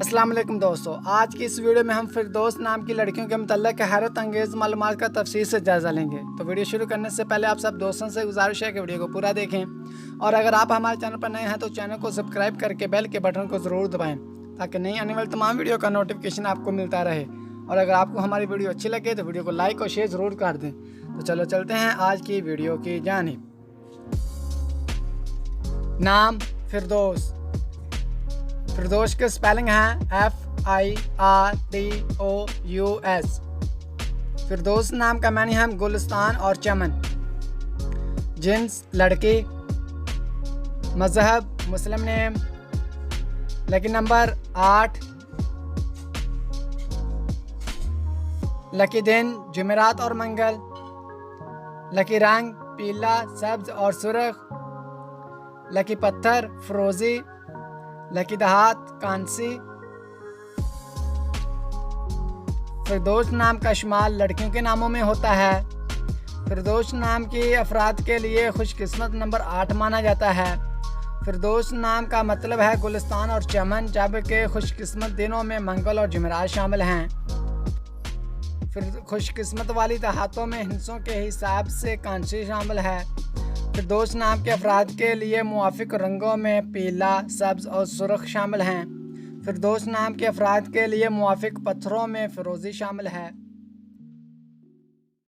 अस्सलाम वालेकुम दोस्तों, आज की इस वीडियो में हम फिरदौस नाम की लड़कियों के मुतल्लिक़ हैरत अंगेज़ मालूमात का तफसील से जायज़ा लेंगे। तो वीडियो शुरू करने से पहले आप सब दोस्तों से गुजारिश है कि वीडियो को पूरा देखें और अगर आप हमारे चैनल पर नए हैं तो चैनल को सब्सक्राइब करके बेल के बटन को ज़रूर दबाएँ ताकि नई आने वाली तमाम वीडियो का नोटिफिकेशन आपको मिलता रहे। और अगर आपको हमारी वीडियो अच्छी लगे तो वीडियो को लाइक और शेयर ज़रूर कर दें। तो चलो चलते हैं आज की वीडियो की जानिब। नाम फिरदौस। फिरदौस के स्पेलिंग हैं FIRDOUS। फिरदौस नाम का मानी है गुलिस्तान और चमन। जिन्स लड़की। मज़हब मुस्लिम नेम। Lucky number 8। लकी दिन जुमेरात और मंगल। लकी रंग पीला, सब्ज और सुर्ख। लकी पत्थर फिरोजी। लकी दहात कांसी। फिरदौस नाम का शुमार लड़कियों के नामों में होता है। फिरदौस नाम के अफराद के लिए खुशकिस्मत नंबर 8 माना जाता है। फिरदौस नाम का मतलब है गुलिस्तान और चमन, जबकि खुशकिस्मत दिनों में मंगल और जुमेरात शामिल हैं। फिर खुशकिस्मत वाली दहातों में हिस्सों के हिसाब से कांसी शामिल है। फिरदौस नाम के अफराद के लिए मुवाफिक रंगों में पीला, सब्ज और सुर्ख शामिल हैं। फिरदौस नाम के अफराद के लिए मुवाफिक पत्थरों में फिरोजी शामिल है।